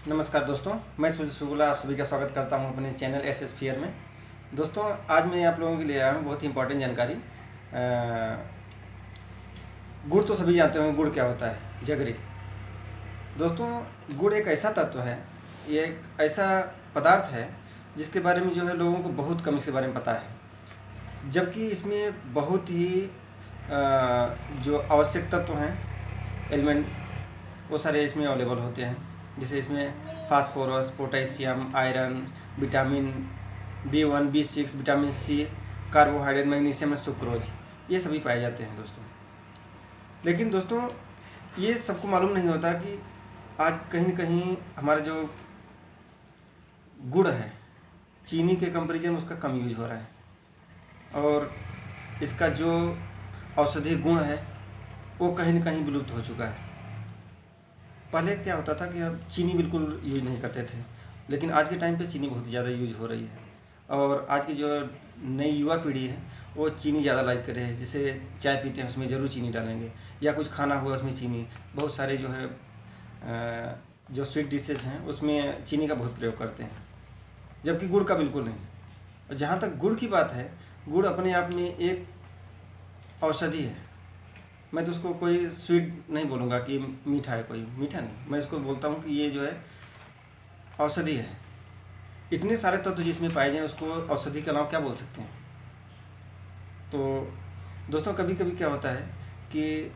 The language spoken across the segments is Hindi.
नमस्कार दोस्तों, मैं सुजीत शुक्ला आप सभी का स्वागत करता हूं अपने चैनल एस फेयर में। दोस्तों, आज मैं आप लोगों के लिए आया हूं बहुत ही इंपॉर्टेंट जानकारी। गुड़ तो सभी जानते होंगे, गुड़ क्या होता है, जगरी। दोस्तों, गुड़ एक ऐसा तत्व है, ये एक ऐसा पदार्थ है जिसके बारे में जो है लोगों को बहुत कम इसके बारे में पता है, जबकि इसमें बहुत ही जो आवश्यक तत्व हैं, एलिमेंट, वो सारे इसमें अवेलेबल होते हैं। जैसे इसमें phosphorus, potassium, iron, vitamin B1, B6, vitamin c, carbohydrate, magnesium और सुक्रोज, ये सभी पाए जाते हैं दोस्तों। लेकिन दोस्तों, ये सबको मालूम नहीं होता कि आज कहीं न कहीं हमारा जो गुड़ है, चीनी के कंपैरिजन में उसका कम यूज हो रहा है, और इसका जो औषधीय गुण है वो कहीं न कहीं विलुप्त हो चुका है। पहले क्या होता था कि हम चीनी बिल्कुल यूज नहीं करते थे, लेकिन आज के टाइम पे चीनी बहुत ज़्यादा यूज हो रही है, और आज की जो नई युवा पीढ़ी है वो चीनी ज़्यादा लाइक कर रहे हैं। जैसे चाय पीते हैं उसमें ज़रूर चीनी डालेंगे, या कुछ खाना हुआ उसमें चीनी, बहुत सारे जो है जो स्वीट डिशेज़ हैं उसमें चीनी का बहुत प्रयोग करते हैं, जबकि गुड़ का बिल्कुल नहीं। और जहाँ तक गुड़ की बात है, गुड़ अपने आप में एक औषधि है। मैं तो उसको कोई स्वीट नहीं बोलूँगा कि मीठा है, कोई मीठा नहीं, मैं इसको बोलता हूँ कि ये जो है औषधि है। इतने सारे तत्व जिसमें पाए जाएँ उसको औषधि के अलावा क्या बोल सकते हैं। तो दोस्तों, कभी कभी क्या होता है कि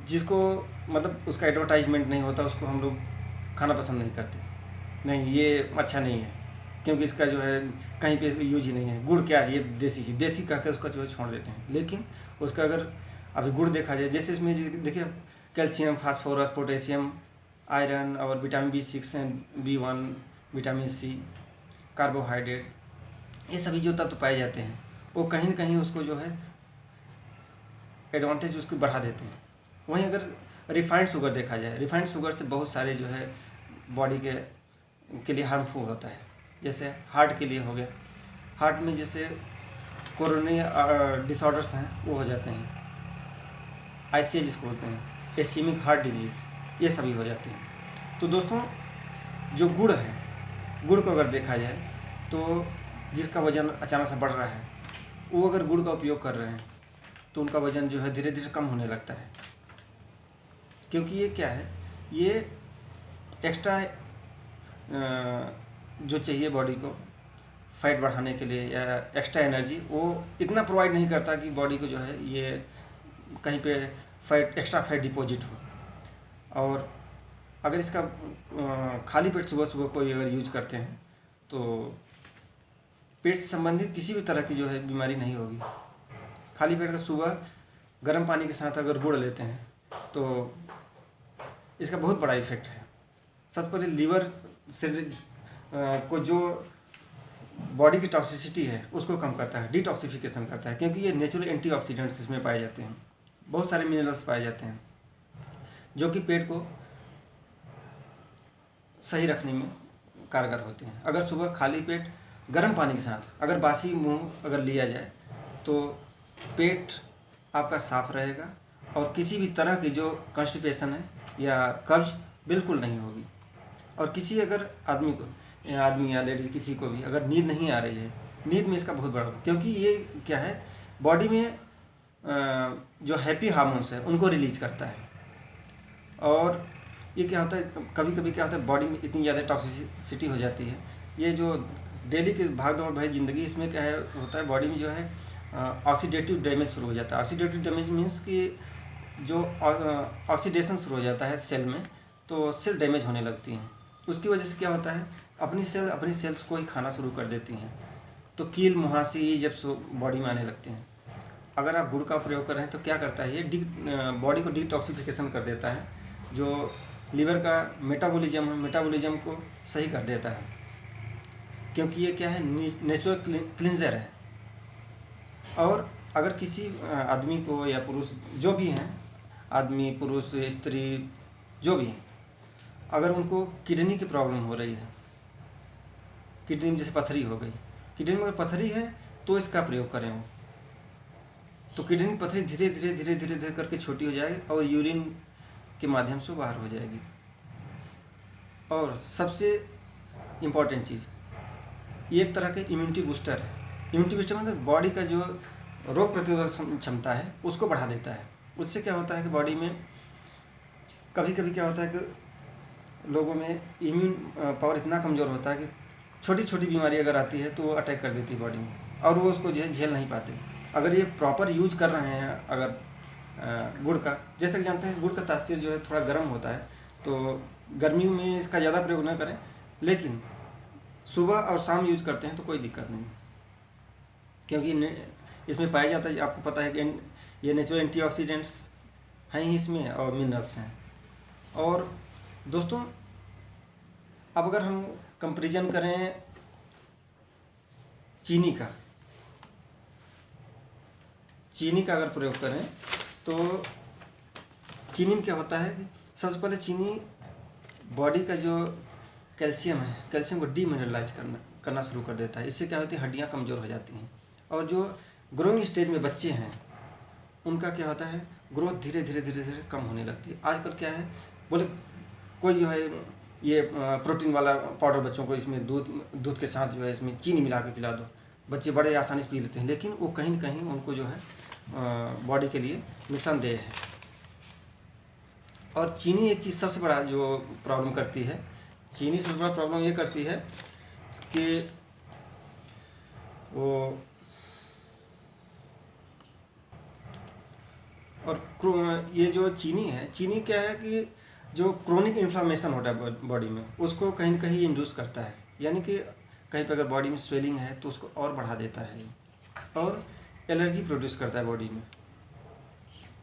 जिसको मतलब उसका एडवर्टाइजमेंट नहीं होता उसको हम लोग खाना पसंद नहीं करते, नहीं ये अच्छा नहीं है क्योंकि इसका जो है कहीं पे यूज ही नहीं है, गुड़ क्या है, ये देसी चीज़, देसी कहकर उसका जो है छोड़ देते हैं। लेकिन उसका अगर अभी गुड़ देखा जाए, जैसे इसमें देखिए कैल्शियम, फास्फोरस, पोटेशियम, आयरन और vitamin B6 and B1, vitamin c, carbohydrate, ये सभी जो तत्व पाए जाते हैं वो कहीं न कहीं उसको जो है एडवांटेज उसको बढ़ा देते हैं। वहीं अगर रिफाइंड शुगर देखा जाए, रिफाइंड शुगर से बहुत सारे जो है बॉडी के लिए हार्मफुल होता है। जैसे हार्ट के लिए हो गया, हार्ट में जैसे कोरोनरी डिसऑर्डर्स हैं वो हो जाते हैं, ICA जिसको बोलते हैं, इस्केमिक हार्ट डिजीज़, ये सभी हो जाते हैं। तो दोस्तों, जो गुड़ है, गुड़ को अगर देखा जाए तो जिसका वज़न अचानक से बढ़ रहा है, वो अगर गुड़ का उपयोग कर रहे हैं तो उनका वज़न जो है धीरे धीरे कम होने लगता है। क्योंकि ये क्या है, ये एक्स्ट्रा जो चाहिए बॉडी को फैट बढ़ाने के लिए या एक्स्ट्रा एनर्जी, वो इतना प्रोवाइड नहीं करता कि बॉडी को जो है ये कहीं पे फैट, एक्स्ट्रा फैट डिपॉजिट हो। और अगर इसका खाली पेट सुबह सुबह कोई अगर यूज करते हैं तो पेट से संबंधित किसी भी तरह की जो है बीमारी नहीं होगी। खाली पेट का सुबह गर्म पानी के साथ अगर गुड़ लेते हैं तो इसका बहुत बड़ा इफेक्ट है। सबसे पहले लीवर से को जो बॉडी की टॉक्सिसिटी है उसको कम करता है, डिटॉक्सिफिकेशन करता है, क्योंकि ये नेचुरल एंटीऑक्सीडेंट्स इसमें पाए जाते हैं। बहुत सारे मिनरल्स पाए जाते हैं जो कि पेट को सही रखने में कारगर होते हैं। अगर सुबह खाली पेट गर्म पानी के साथ अगर बासी मुंह अगर लिया जाए तो पेट आपका साफ रहेगा और किसी भी तरह की जो कॉन्स्टिपेशन है या कब्ज बिल्कुल नहीं होगी। और किसी अगर आदमी या लेडीज़ किसी को भी अगर नींद नहीं आ रही है, नींद में इसका बहुत बड़ा, क्योंकि ये क्या है, बॉडी में जो हैप्पी हार्मोन्स है उनको रिलीज करता है। और ये क्या होता है, कभी कभी क्या होता है, बॉडी में इतनी ज़्यादा टॉक्सिसिटी हो जाती है, ये जो डेली की भाग दौड़ भरी ज़िंदगी, इसमें क्या है होता है, बॉडी में जो है ऑक्सीडेटिव डैमेज शुरू हो जाता है। ऑक्सीडेटिव डैमेज मीन्स कि जो ऑक्सीडेशन शुरू हो जाता है सेल में, तो सेल डैमेज होने लगती हैं। उसकी वजह से क्या होता है, अपनी सेल्स को ही खाना शुरू कर देती हैं, तो कील मुहासे ये जब बॉडी में आने लगते हैं। अगर आप गुड़ का प्रयोग कर रहे हैं तो क्या करता है, ये बॉडी को डिटॉक्सिफिकेशन कर देता है, जो लीवर का मेटाबॉलिज्म को सही कर देता है, क्योंकि ये क्या है, नेचुरल क्लिंजर है। और अगर किसी आदमी को या पुरुष जो भी हैं, आदमी, पुरुष, स्त्री, जो भी हैं, अगर उनको किडनी की प्रॉब्लम हो रही है, किडनी में जैसे पथरी हो गई, किडनी में अगर पथरी है तो इसका प्रयोग करें वो, तो किडनी पथरी धीरे धीरे करके छोटी हो जाएगी और यूरिन के माध्यम से बाहर हो जाएगी। और सबसे इम्पॉर्टेंट चीज़, ये एक तरह के इम्यूनिटी बूस्टर है। इम्यूनिटी बूस्टर मतलब बॉडी का जो रोग प्रतिरोधक क्षमता है उसको बढ़ा देता है। उससे क्या होता है कि बॉडी में कभी कभी क्या होता है कि लोगों में इम्यून पावर इतना कमज़ोर होता है कि छोटी छोटी बीमारी अगर आती है तो वो अटैक कर देती है बॉडी में, और वो उसको जो है झेल नहीं पाते। अगर ये प्रॉपर यूज कर रहे हैं अगर गुड़ का, जैसे कि जानते हैं गुड़ का तासीर जो है थोड़ा गर्म होता है, तो गर्मियों में इसका ज़्यादा प्रयोग ना करें, लेकिन सुबह और शाम यूज करते हैं तो कोई दिक्कत नहीं, क्योंकि इसमें पाया जाता है, आपको पता है कि ये नेचुरल एंटीऑक्सीडेंट्स हैं ही इसमें और मिनरल्स हैं। और दोस्तों, अब अगर हम कंपैरिजन करें चीनी का अगर प्रयोग करें तो चीनी में क्या होता है कि सबसे पहले चीनी बॉडी का जो कैल्शियम है, कैल्शियम को डीमिनरलाइज करना शुरू कर देता है। इससे क्या होती है, हड्डियाँ कमज़ोर हो जाती हैं। और जो ग्रोइंग स्टेज में बच्चे हैं उनका क्या होता है, ग्रोथ धीरे धीरे कम होने लगती है। आजकल क्या है, बोले कोई जो है ये प्रोटीन वाला पाउडर बच्चों को इसमें दूध के साथ जो है इसमें चीनी मिला के पिला दो, बच्चे बड़े आसानी से पी लेते हैं, लेकिन वो कहीं न कहीं उनको जो है बॉडी के लिए नुकसानदेह है। और चीनी एक चीज़ सबसे बड़ा जो प्रॉब्लम करती है, चीनी सबसे बड़ा प्रॉब्लम ये करती है कि वो और ये जो चीनी है, चीनी क्या है कि जो क्रोनिक इन्फ्लामेशन होता है बॉडी में उसको कहीं न कहीं इंड्यूस करता है, यानी कि कहीं पर अगर बॉडी में स्वेलिंग है तो उसको और बढ़ा देता है, और एलर्जी प्रोड्यूस करता है बॉडी में।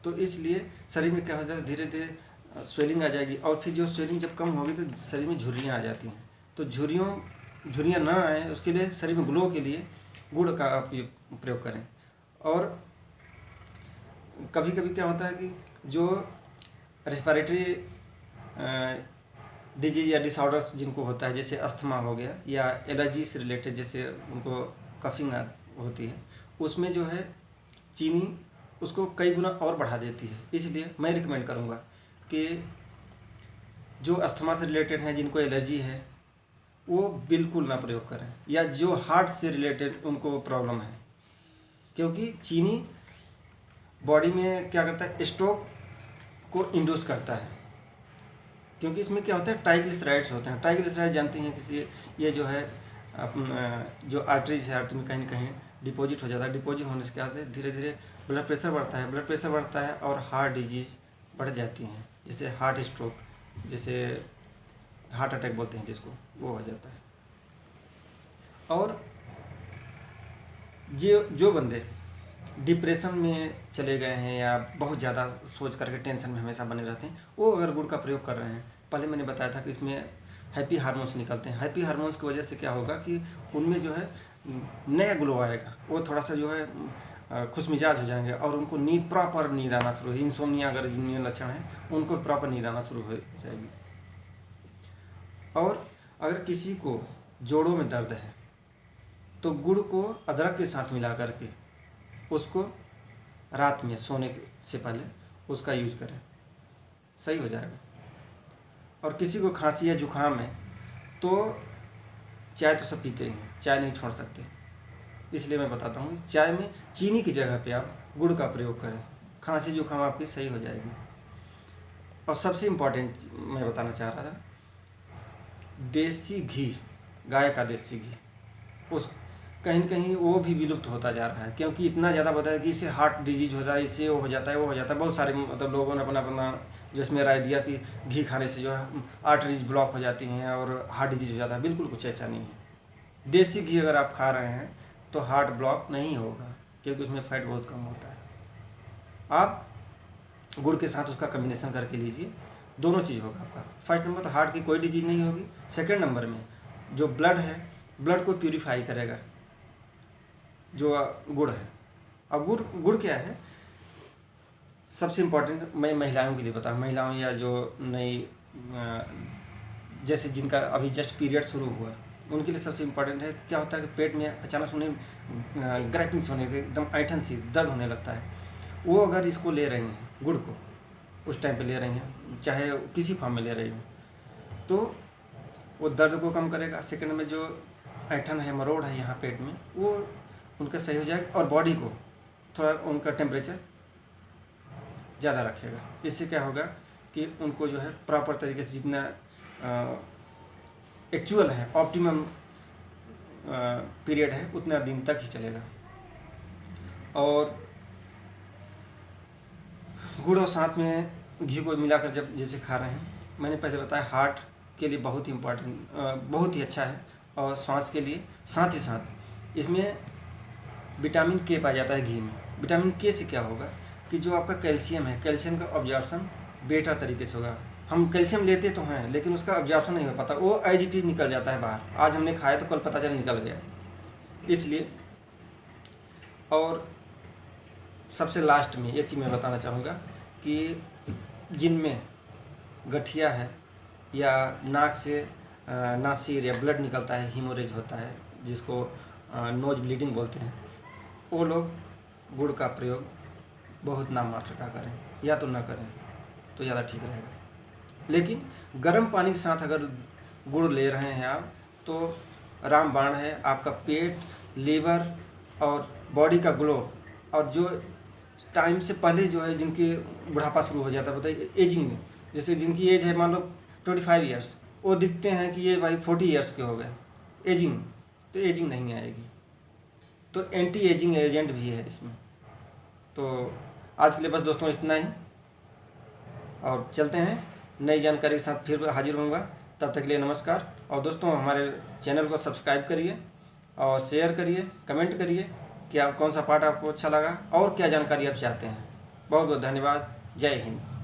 तो इसलिए शरीर में क्या हो जाता है, धीरे धीरे स्वेलिंग आ जाएगी, और फिर जो स्वेलिंग जब कम होगी तो शरीर में झुर्रियाँ आ जाती हैं। तो झुर्रियाँ ना आए उसके लिए शरीर में ग्लो के लिए गुड़ का आप प्रयोग करें। और कभी कभी क्या होता है कि जो रेस्पिरेटरी डिजीज या डिसऑर्डर्स जिनको होता है, जैसे अस्थमा हो गया या एलर्जी से रिलेटेड जैसे उनको कफिंग होती है, उसमें जो है चीनी उसको कई गुना और बढ़ा देती है। इसलिए मैं रिकमेंड करूँगा कि जो अस्थमा से रिलेटेड हैं, जिनको एलर्जी है, वो बिल्कुल ना प्रयोग करें, या जो हार्ट से रिलेटेड उनको प्रॉब्लम है, क्योंकि चीनी बॉडी में क्या करता है, स्ट्रोक को इंड्यूस करता है। क्योंकि इसमें क्या होता है, ट्राइग्लिसराइड्स होते हैं। ट्राइग्लिसराइड जानते हैं किसी, ये जो है जो आर्टरीज है, आर्टरी में कहीं न कहीं डिपॉजिट हो जाता है। डिपॉजिट होने से क्या होता है, धीरे धीरे ब्लड प्रेशर बढ़ता है और हार्ट डिजीज बढ़ जाती हैं, जैसे हार्ट स्ट्रोक, जैसे हार्ट अटैक बोलते हैं जिसको, वो हो जाता है। और जो बंदे डिप्रेशन में चले गए हैं या बहुत ज़्यादा सोच करके टेंशन में हमेशा बने रहते हैं, वो अगर गुड़ का प्रयोग कर रहे हैं, पहले मैंने बताया था कि इसमें हैप्पी हार्मोन्स निकलते हैं। हैप्पी हार्मोन्स की वजह से क्या होगा कि उनमें जो है नया ग्लो आएगा, वो थोड़ा सा जो है खुशमिजाज हो जाएंगे, और उनको प्रॉपर नींद आना शुरू होगी। इंसोम्निया अगर जिनमें लक्षण हैं उनको प्रॉपर नींद आना शुरू हो जाएगी। और अगर किसी को जोड़ों में दर्द है तो गुड़ को अदरक के साथ मिला करके उसको रात में सोने से पहले उसका यूज करें, सही हो जाएगा। और किसी को खांसी या जुकाम है तो चाय तो सब पीते हैं, चाय नहीं छोड़ सकते, इसलिए मैं बताता हूँ चाय में चीनी की जगह पे आप गुड़ का प्रयोग करें, खांसी जुकाम आपकी सही हो जाएगी। और सबसे इम्पॉर्टेंट मैं बताना चाह रहा था, देसी घी, गाय का देसी घी, उस कहीं न कहीं वो भी विलुप्त होता जा रहा है, क्योंकि इतना ज़्यादा बताया कि इससे हार्ट डिजीज हो जाए, इससे वो हो जाता है। बहुत सारे मतलब लोगों ने अपना जो इसमें राय दिया कि घी खाने से जो है आर्टरीज ब्लॉक हो जाती हैं और हार्ट डिजीज हो जाता है। बिल्कुल कुछ ऐसा नहीं है। देसी घी अगर आप खा रहे हैं तो हार्ट ब्लॉक नहीं होगा, क्योंकि उसमें फैट बहुत कम होता है। आप गुड़ के साथ उसका कम्बिनेशन करके लीजिए, दोनों चीज़ होगा आपका। फर्स्ट नंबर तो हार्ट की कोई डिजीज नहीं होगी। सेकेंड नंबर में जो ब्लड है, ब्लड को प्यूरिफाई करेगा जो गुड़ है। अब गुड़ क्या है, सबसे इम्पोर्टेंट मैं महिलाओं के लिए बताऊँ, महिलाओं या जो नई जैसे जिनका अभी जस्ट पीरियड शुरू हुआ, उनके लिए सबसे इम्पोर्टेंट है। क्या होता है कि पेट में अचानक उन्हें ग्राइटिंग्स होने से एकदम ऐंठन सी दर्द होने लगता है, वो अगर इसको ले रही हैं, गुड़ को उस टाइम पे ले रही हैं, चाहे किसी फॉर्म में ले रही हैं, तो वो दर्द को कम करेगा। सेकंड में जो ऐंठन है, मरोड़ है यहाँ पेट में, वो उनका सही हो जाएगा। और बॉडी को थोड़ा उनका टेम्परेचर ज़्यादा रखेगा। इससे क्या होगा कि उनको जो है प्रॉपर तरीके से जितना एक्चुअल है, ऑप्टिमम पीरियड है, उतना दिन तक ही चलेगा। और गुड़ और साथ में घी को मिलाकर जब जैसे खा रहे हैं, मैंने पहले बताया हार्ट के लिए बहुत ही इम्पोर्टेंट, बहुत ही अच्छा है। और सांस के लिए, साथ ही साथ इसमें विटामिन के पाया जाता है घी में। विटामिन के से क्या होगा कि जो आपका कैल्शियम है, कैल्शियम का ऑब्जॉर्प्शन बेटर तरीके से होगा। हम कैल्शियम लेते तो हैं लेकिन उसका ऑब्जॉर्प्शन नहीं हो पाता, वो एज इट इज निकल जाता है बाहर। आज हमने खाया तो कल पता चला निकल गया, इसलिए। और सबसे लास्ट में एक चीज़ मैं बताना चाहूँगा कि जिनमें गठिया है या नाक से नासिर या ब्लड निकलता है, हीमोरेज होता है, जिसको नोज ब्लीडिंग बोलते हैं, वो लोग गुड़ का प्रयोग बहुत नाम मात्र का करें, या तो ना करें तो ज़्यादा ठीक रहेगा। लेकिन गर्म पानी के साथ अगर गुड़ ले रहे हैं आप, तो रामबाण है। आपका पेट, लीवर और बॉडी का ग्लो, और जो टाइम से पहले जो है जिनकी बुढ़ापा शुरू हो जाता है, बताइए एजिंग में, जैसे जिनकी एज है मान लो 25 ईयर्स, वो दिखते हैं कि ये भाई 40 ईयर्स के हो गए, एजिंग, तो एजिंग नहीं आएगी। तो एंटी एजिंग एजेंट भी है इसमें। तो आज के लिए बस दोस्तों इतना ही, और चलते हैं नई जानकारी के साथ फिर हाजिर होऊंगा। तब तक के लिए नमस्कार। और दोस्तों हमारे चैनल को सब्सक्राइब करिए और शेयर करिए, कमेंट करिए कि आप कौन सा पार्ट आपको अच्छा लगा और क्या जानकारी आप चाहते हैं। बहुत बहुत धन्यवाद। जय हिंद।